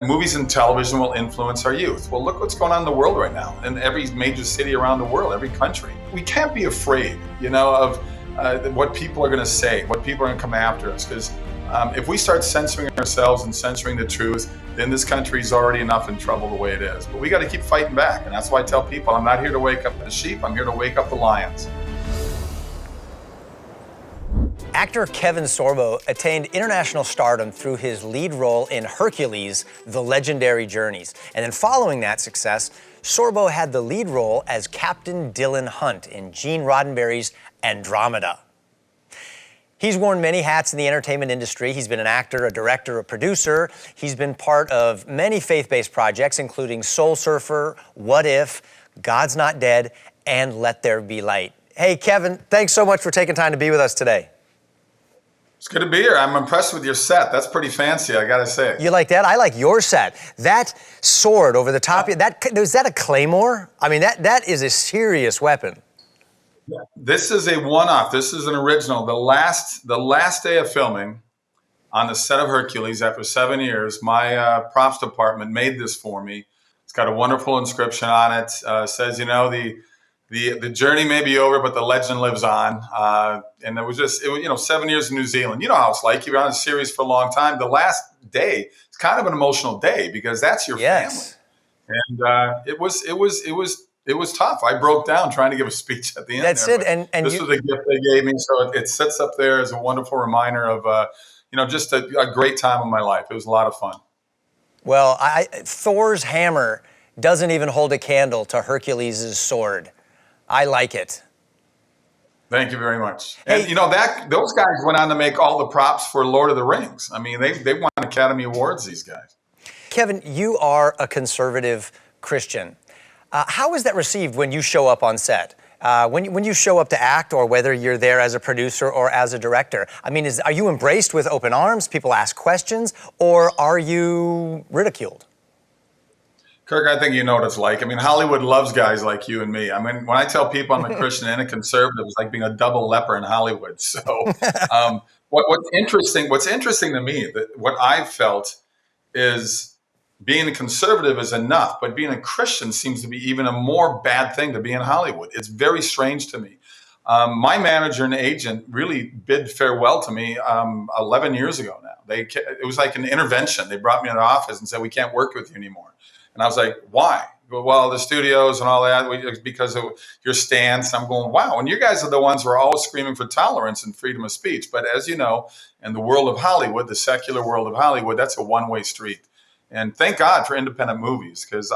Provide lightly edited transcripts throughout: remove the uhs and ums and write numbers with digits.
movies and television will influence our youth. Well, look what's going on in the world right now, in every major city around the world, every country. We can't be afraid, of what people are going to say, what people are going to come after us. Because if we start censoring ourselves and censoring the truth, then this country's already enough in trouble the way it is. But we got to keep fighting back. And that's why I tell people, I'm not here to wake up the sheep. I'm here to wake up the lions. Actor Kevin Sorbo attained international stardom through his lead role in Hercules, The Legendary Journeys. And then following that success, Sorbo had the lead role as Captain Dylan Hunt in Gene Roddenberry's Andromeda. He's worn many hats in the entertainment industry. He's been an actor, a director, a producer. He's been part of many faith-based projects, including Soul Surfer, What If, God's Not Dead, and Let There Be Light. Hey, Kevin, thanks so much for taking time to be with us today. It's good to be here. I'm impressed with your set. That's pretty fancy, I gotta say. You like that? I like your set. That sword over the top, is that a claymore? I mean, that is a serious weapon. Yeah. This is a one-off. This is an original. The last day of filming on the set of Hercules, after 7 years, my props department made this for me. It's got a wonderful inscription on it. Says, the journey may be over, but the legend lives on. And it was 7 years in New Zealand. You know how it's like. You're on a series for a long time. The last day, it's kind of an emotional day because that's your family. And it was tough. I broke down trying to give a speech at the end. That's it. And this was a gift they gave me, so it sits up there as a wonderful reminder of just a great time of my life. It was a lot of fun. Well, Thor's hammer doesn't even hold a candle to Hercules' sword. I like it. Thank you very much. Hey, and those guys went on to make all the props for Lord of the Rings. I mean, they won Academy Awards, these guys. Kevin, you are a conservative Christian. How is that received when you show up on set? When you show up to act, or whether you're there as a producer or as a director? I mean, are you embraced with open arms? People ask questions, or are you ridiculed? Kirk, I think you know what it's like. I mean, Hollywood loves guys like you and me. I mean, when I tell people I'm a Christian and a conservative, it's like being a double leper in Hollywood. So what's interesting to me, that what I've felt is being a conservative is enough, but being a Christian seems to be even a more bad thing to be in Hollywood. It's very strange to me. My manager and agent really bid farewell to me 11 years ago now. It was like an intervention. They brought me in the office and said, "We can't work with you anymore." And I was like, "Why?" "Well, the studios and all that, because of your stance." I'm going, wow. And you guys are the ones who are always screaming for tolerance and freedom of speech. But as you know, in the world of Hollywood, the secular world of Hollywood, that's a one-way street. And thank God for independent movies, because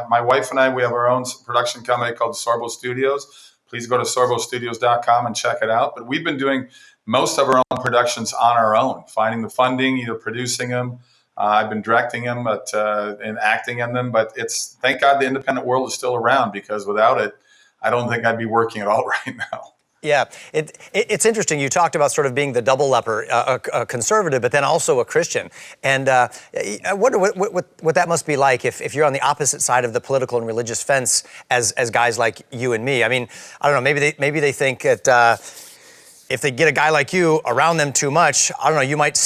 my wife and I, we have our own production company called Sorbo Studios. Please go to sorbostudios.com and check it out. But we've been doing most of our own productions on our own, finding the funding, either producing them. I've been directing them, and acting in them. But thank God the independent world is still around, because without it, I don't think I'd be working at all right now. Yeah, it's interesting. You talked about sort of being the double leper, a conservative, but then also a Christian. And I wonder what that must be like if you're on the opposite side of the political and religious fence as guys like you and me. I mean, I don't know, maybe they think that if they get a guy like you around them too much, I don't know, you might,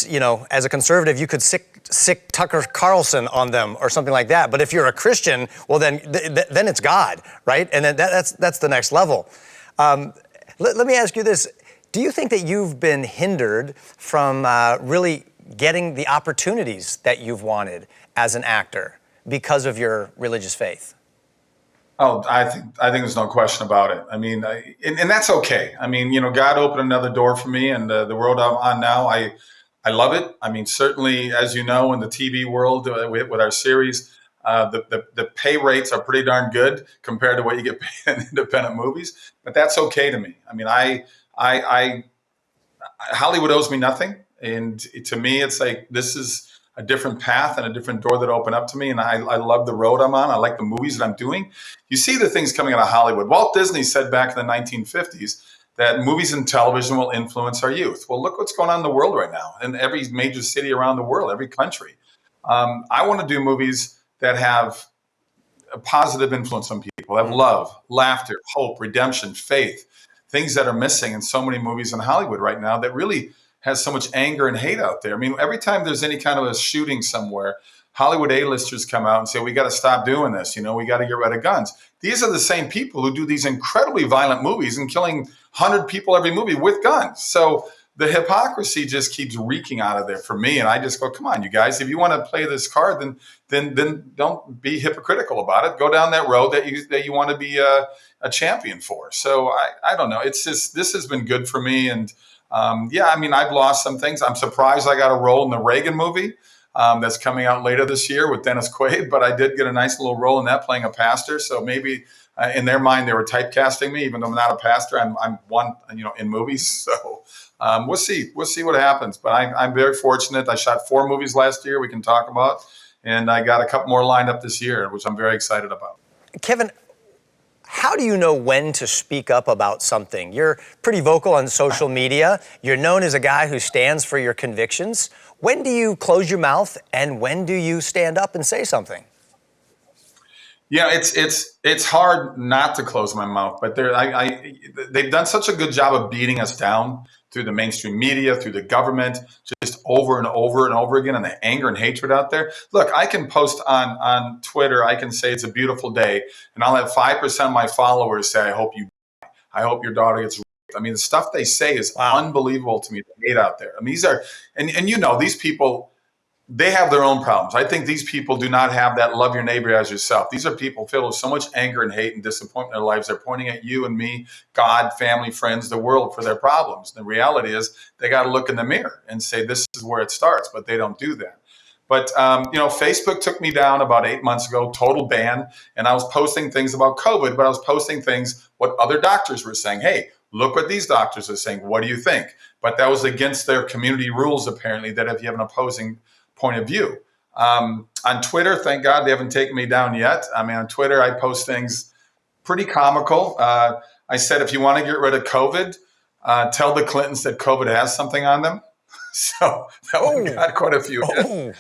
as a conservative, you could sick Tucker Carlson on them or something like that. But if you're a Christian, well, then it's God, right? And then that's the next level. Let me ask you this. Do you think that you've been hindered from really getting the opportunities that you've wanted as an actor because of your religious faith? Oh, I think there's no question about it. I mean, and that's okay. I mean, God opened another door for me, and the world I'm on now, I love it. I mean, certainly, as you know, in the TV world with our series, the pay rates are pretty darn good compared to what you get paid in independent movies, but that's okay to me. I mean, Hollywood owes me nothing. And to me, it's like, this is a different path and a different door that opened up to me. And I love the road I'm on. I like the movies that I'm doing. You see the things coming out of Hollywood. Walt Disney said back in the 1950s that movies and television will influence our youth. Well, look what's going on in the world right now, in every major city around the world, every country. I want to do movies that have a positive influence on people, have love, laughter, hope, redemption, faith, things that are missing in so many movies in Hollywood right now that really has so much anger and hate out there. I mean, every time there's any kind of a shooting somewhere, Hollywood A-listers come out and say, we got to stop doing this. We got to get rid of guns. These are the same people who do these incredibly violent movies and killing 100 people every movie with guns. So the hypocrisy just keeps reeking out of there for me. And I just go, come on, you guys, if you want to play this card, then don't be hypocritical about it. Go down that road that you want to be a champion for. So I don't know. It's just, this has been good for me. And I've lost some things. I'm surprised I got a role in the Reagan movie that's coming out later this year with Dennis Quaid, but I did get a nice little role in that, playing a pastor. So maybe in their mind, they were typecasting me, even though I'm not a pastor. I'm one, in movies. So we'll see. We'll see what happens. But I'm very fortunate. I shot 4 movies last year we can talk about, and I got a couple more lined up this year, which I'm very excited about. Kevin, how do you know when to speak up about something? You're pretty vocal on social media. You're known as a guy who stands for your convictions. When do you close your mouth, and when do you stand up and say something? Yeah, it's hard not to close my mouth, but they've done such a good job of beating us down through the mainstream media, through the government, just over and over and over again, and the anger and hatred out there. Look, I can post on Twitter, I can say it's a beautiful day, and I'll have 5% of my followers say, I hope you die. I hope your daughter gets raped. I mean, the stuff they say is unbelievable to me, the hate out there. I mean, these are, and these people, they have their own problems. I think these people do not have that love your neighbor as yourself. These are people filled with so much anger and hate and disappointment in their lives. They're pointing at you and me, God, family, friends, the world for their problems. The reality is they got to look in the mirror and say, this is where it starts, but they don't do that. But, Facebook took me down about 8 months ago, total ban. And I was posting things about COVID, but I was posting things, what other doctors were saying. Hey, look what these doctors are saying. What do you think? But that was against their community rules, apparently, that if you have an opposing point of view. On Twitter, thank God they haven't taken me down yet. I mean, on Twitter, I post things pretty comical. I said, if you want to get rid of COVID, tell the Clintons that COVID has something on them. So that one got quite a few hits.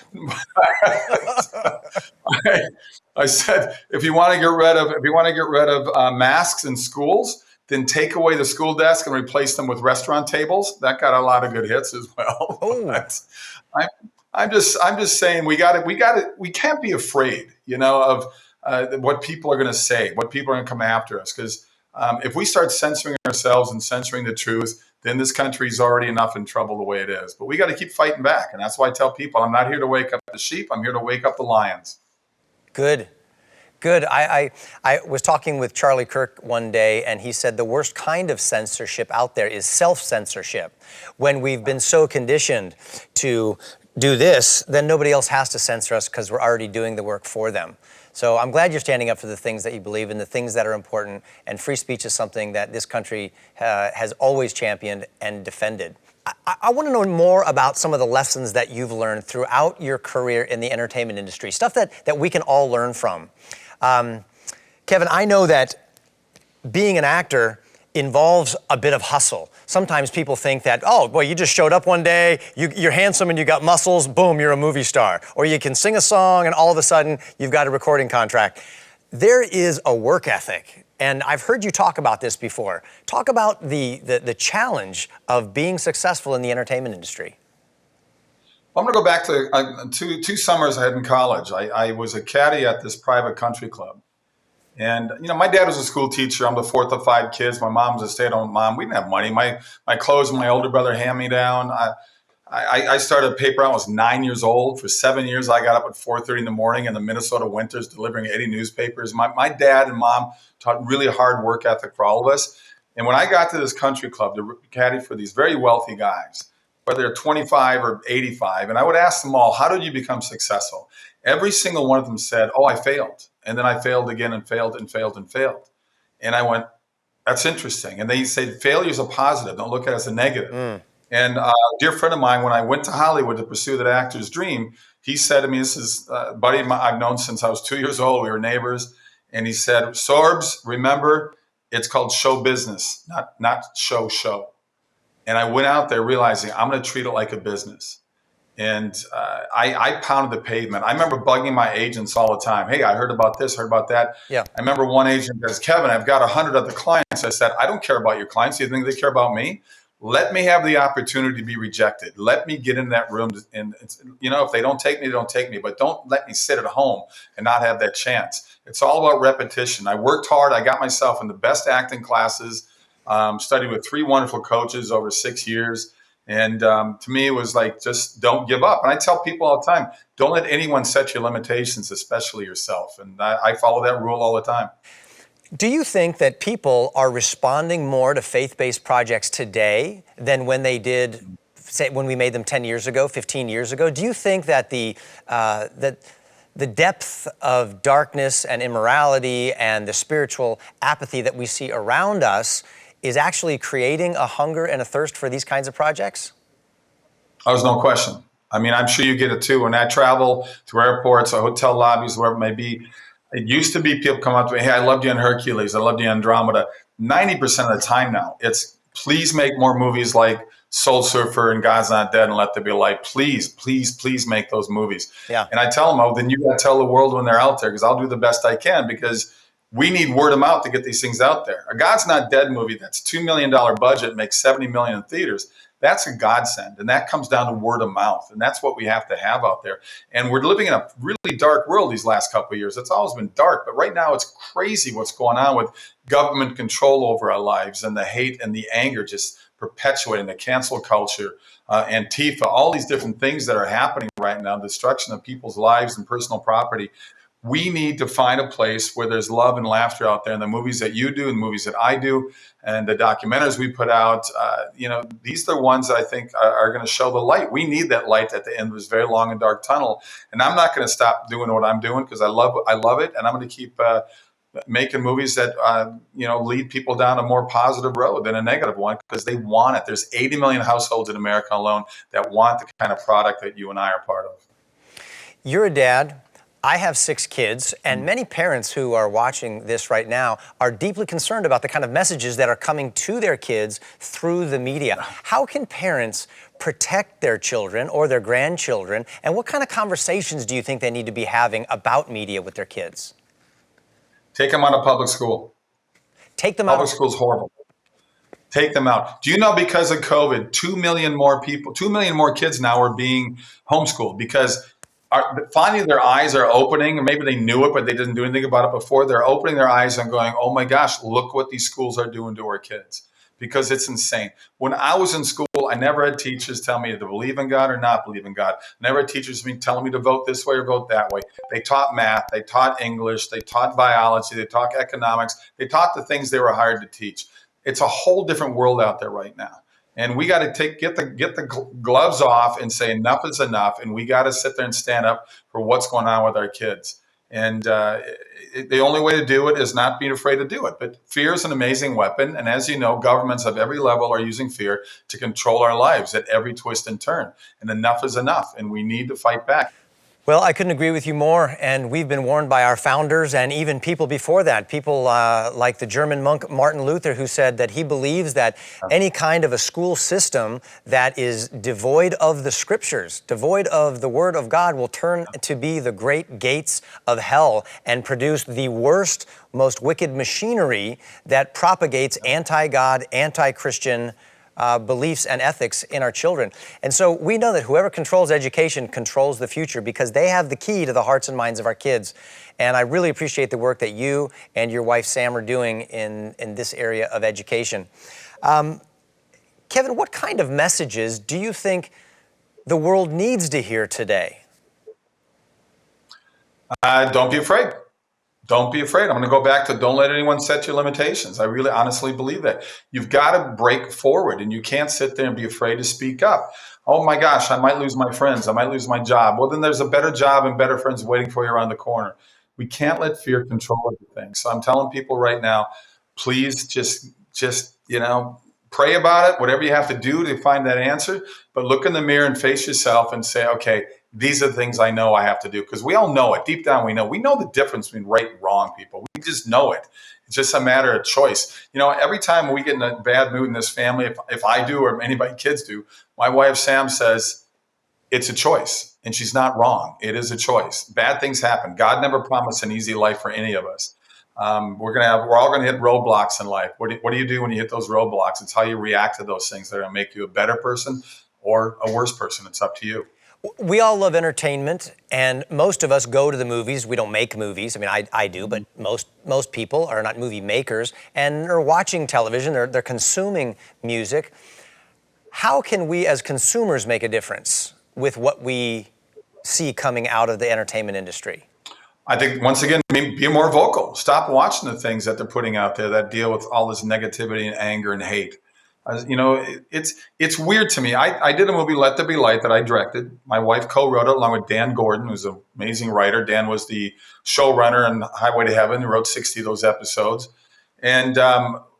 I said, if you want to get rid of masks in schools, then take away the school desk and replace them with restaurant tables. That got a lot of good hits as well. I'm just saying we can't be afraid, of what people are going to say, what people are going to come after us. Because if we start censoring ourselves and censoring the truth, then this country's already enough in trouble the way it is. But we got to keep fighting back. And that's why I tell people, I'm not here to wake up the sheep. I'm here to wake up the lions. Good. I was talking with Charlie Kirk one day, and he said the worst kind of censorship out there is self-censorship. When we've been so conditioned to do this, then nobody else has to censor us because we're already doing the work for them. So I'm glad you're standing up for the things that you believe in, the things that are important, and free speech is something that this country has always championed and defended. I want to know more about some of the lessons that you've learned throughout your career in the entertainment industry, stuff that we can all learn from. Kevin, I know that being an actor involves a bit of hustle. Sometimes people think that, oh, boy, you just showed up one day, you're handsome and you got muscles, boom, you're a movie star. Or you can sing a song and all of a sudden you've got a recording contract. There is a work ethic. And I've heard you talk about this before. Talk about the challenge of being successful in the entertainment industry. I'm going to go back to two summers I had in college. I was a caddy at this private country club. And, my dad was a school teacher. I'm the fourth of 5 kids. My mom was a stay-at-home mom. We didn't have money. My clothes, my older brother hand me down. I started a paper when I was 9 years old. For 7 years, I got up at 4:30 in the morning in the Minnesota winters delivering 80 newspapers. My dad and mom taught really hard work ethic for all of us. And when I got to this country club to caddy for these very wealthy guys, whether they're 25 or 85, and I would ask them all, how did you become successful? Every single one of them said, oh, I failed. And then I failed again and failed and failed and failed. And I went, that's interesting. And they said, failure is a positive. Don't look at it as a negative. And a dear friend of mine, when I went to Hollywood to pursue that actor's dream, he said to me, this is a buddy I've known since I was 2 years old. We were neighbors. And he said, Sorbs, remember, it's called show business, not show. And I went out there realizing I'm going to treat it like a business. And I pounded the pavement. I remember bugging my agents all the time. Hey, I heard about this, heard about that. Yeah. I remember one agent goes, Kevin, I've got 100 other clients. I said, I don't care about your clients. Do you think they care about me? Let me have the opportunity to be rejected. Let me get in that room. And, if they don't take me, they don't take me. But don't let me sit at home and not have that chance. It's all about repetition. I worked hard. I got myself in the best acting classes, studied with 3 wonderful coaches over 6 years. And to me, it was like, just don't give up. And I tell people all the time, don't let anyone set your limitations, especially yourself. And I follow that rule all the time. Do you think that people are responding more to faith-based projects today than when they did, say, when we made them 10 years ago, 15 years ago? Do you think that the depth of darkness and immorality and the spiritual apathy that we see around us is actually creating a hunger and a thirst for these kinds of projects? Oh, there's no question. I mean, I'm sure you get it too. When I travel to airports or hotel lobbies, wherever it may be, it used to be people come up to me, hey, I loved you on Hercules. I loved you on Andromeda. 90% of the time now, it's please make more movies like Soul Surfer and God's Not Dead and Let There Be Light. Please, please, please make those movies. Yeah. And I tell them, oh, then you got to tell the world when they're out there, because I'll do the best I can, because we need word of mouth to get these things out there. A God's Not Dead movie that's $2 million budget makes $70 million in theaters. That's a godsend. And that comes down to word of mouth. And that's what we have to have out there. And we're living in a really dark world these last couple of years. It's always been dark, but right now it's crazy what's going on with government control over our lives and the hate and the anger just perpetuating the cancel culture, Antifa, all these different things that are happening right now, destruction of people's lives and personal property. We need to find a place where there's love and laughter out there in the movies that you do and the movies that I do and the documentaries we put out. These are the ones that I think are going to show the light. We need that light at the end of this very long and dark tunnel. And I'm not going to stop doing what I'm doing because I love it. And I'm going to keep making movies that, lead people down a more positive road than a negative one, because they want it. There's 80 million households in America alone that want the kind of product that you and I are part of. You're a dad. I have 6 kids, and many parents who are watching this right now are deeply concerned about the kind of messages that are coming to their kids through the media. How can parents protect their children or their grandchildren, and what kind of conversations do you think they need to be having about media with their kids? Take them out of public school. Take them out. Public school is horrible. Take them out. Do you know, because of COVID, 2 million more kids now are being homeschooled because finally their eyes are opening, and maybe they knew it, but they didn't do anything about it before. They're opening their eyes and going, oh my gosh, look what these schools are doing to our kids, because it's insane. When I was in school, I never had teachers tell me to believe in God or not believe in God. I never had teachers telling me to vote this way or vote that way. They taught math, they taught English, they taught biology, they taught economics, they taught the things they were hired to teach. It's a whole different world out there right now. And we got to get the gloves off and say enough is enough. And we got to sit there and stand up for what's going on with our kids. And the only way to do it is not being afraid to do it. But fear is an amazing weapon. And as you know, governments of every level are using fear to control our lives at every twist and turn. And enough is enough. And we need to fight back. Well, I couldn't agree with you more, and we've been warned by our founders and even people before that, people like the German monk Martin Luther, who said that he believes that any kind of a school system that is devoid of the scriptures, devoid of the word of God, will turn to be the great gates of hell and produce the worst, most wicked machinery that propagates anti-God, anti-Christian beliefs and ethics in our children. And so we know that whoever controls education controls the future, because they have the key to the hearts and minds of our kids. And I really appreciate the work that you and your wife Sam are doing in this area of education. Kevin, what kind of messages do you think the world needs to hear today? Don't be afraid. Don't be afraid. I'm going to go back to don't let anyone set your limitations. I really honestly believe that. You've got to break forward, and you can't sit there and be afraid to speak up. Oh my gosh, I might lose my friends. I might lose my job. Well, then there's a better job and better friends waiting for you around the corner. We can't let fear control everything. So I'm telling people right now, please just pray about it, whatever you have to do to find that answer. But look in the mirror and face yourself and say, okay, these are the things I know I have to do, because we all know it. Deep down, we know the difference between right and wrong, people. We just know it. It's just a matter of choice. Every time we get in a bad mood in this family, if I do or anybody, kids do, my wife, Sam, says, it's a choice. And she's not wrong. It is a choice. Bad things happen. God never promised an easy life for any of us. We're all going to hit roadblocks in life. What do you do when you hit those roadblocks? It's how you react to those things that are going to make you a better person or a worse person. It's up to you. We all love entertainment, and most of us go to the movies. We don't make movies. I mean, I do, but most people are not movie makers and are watching television. They're consuming music. How can we as consumers make a difference with what we see coming out of the entertainment industry? I think, once again, be more vocal. Stop watching the things that they're putting out there that deal with all this negativity and anger and hate. It's weird to me. I did a movie, Let There Be Light, that I directed. My wife co-wrote it along with Dan Gordon, who's an amazing writer. Dan was the showrunner in Highway to Heaven. He wrote 60 of those episodes. And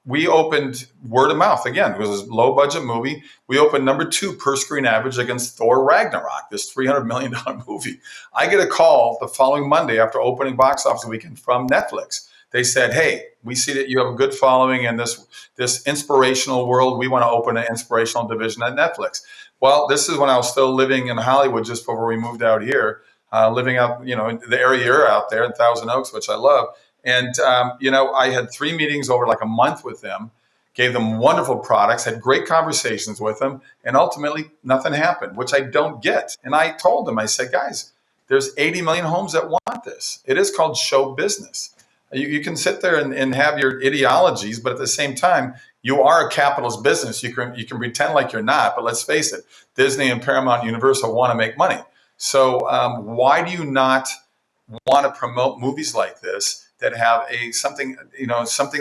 we opened word of mouth. Again, it was a low-budget movie. We opened number 2 per screen average against Thor Ragnarok, this $300 million movie. I get a call the following Monday after opening box office weekend from Netflix. They said, hey, we see that you have a good following in this inspirational world. We want to open an inspirational division at Netflix. Well, this is when I was still living in Hollywood just before we moved out here, living out, in the area you're out there in Thousand Oaks, which I love. And, I had 3 meetings over like a month with them, gave them wonderful products, had great conversations with them, and ultimately nothing happened, which I don't get. And I told them, I said, guys, there's 80 million homes that want this. It is called show business. You can sit there and have your ideologies, but at the same time, you are a capitalist business. You can pretend like you're not, but let's face it, Disney and Paramount Universal want to make money. So why do you not want to promote movies like this that have something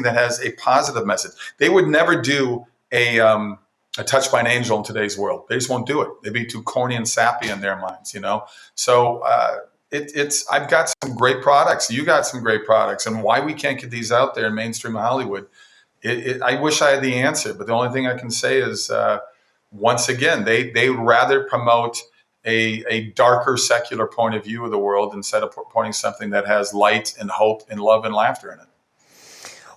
that has a positive message? They would never do a Touched by an Angel in today's world. They just won't do it. They'd be too corny and sappy in their minds, So I've got some great products. You got some great products, and why we can't get these out there in mainstream Hollywood, I wish I had the answer. But the only thing I can say is, once again, they would rather promote a darker secular point of view of the world instead of pointing something that has light and hope and love and laughter in it.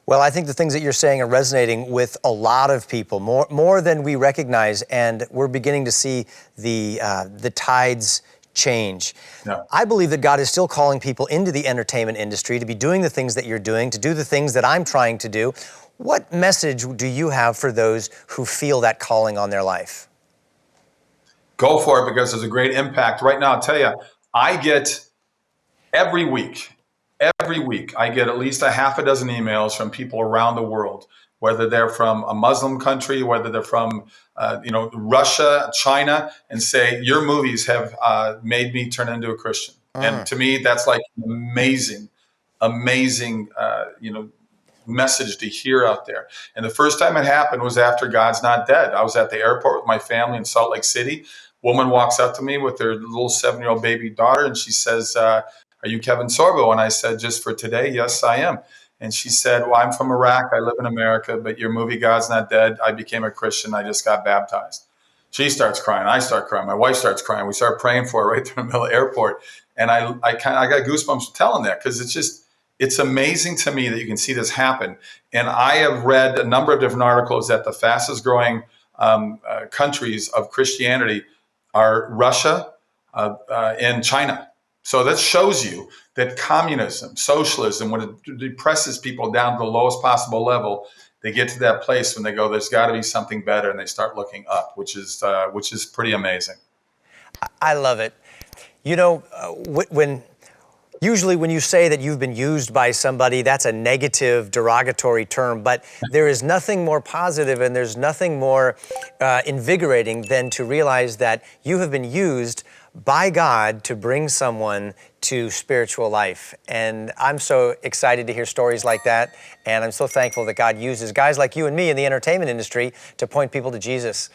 Well, I think the things that you're saying are resonating with a lot of people, more than we recognize, and we're beginning to see the tides change. Yeah. I believe that God is still calling people into the entertainment industry to be doing the things that you're doing, to do the things that I'm trying to do. What message do you have for those who feel that calling on their life? Go for it, because there's a great impact. Right now, I'll tell you, I get every week, I get at least a half a dozen emails from people around the world, whether they're from a Muslim country, whether they're from Russia, China, and say, your movies have made me turn into a Christian. And to me, that's like an amazing message to hear out there. And the first time it happened was after God's Not Dead. I was at the airport with my family in Salt Lake City. Woman walks up to me with her little 7-year-old baby daughter, and she says, are you Kevin Sorbo? And I said, just for today, yes, I am. And she said, well, I'm from Iraq. I live in America, but your movie, God's Not Dead, I became a Christian. I just got baptized. She starts crying. I start crying. My wife starts crying. We start praying for her right through the middle of the airport. And I got goosebumps telling that, because it's amazing to me that you can see this happen. And I have read a number of different articles that the fastest growing countries of Christianity are Russia and China. So that shows you that communism, socialism, when it depresses people down to the lowest possible level, they get to that place when they go, there's got to be something better, and they start looking up, which is pretty amazing. I love it. Usually when you say that you've been used by somebody, that's a negative, derogatory term, but there is nothing more positive and there's nothing more invigorating than to realize that you have been used by God to bring someone to spiritual life. And I'm so excited to hear stories like that, and I'm so thankful that God uses guys like you and me in the entertainment industry to point people to Jesus.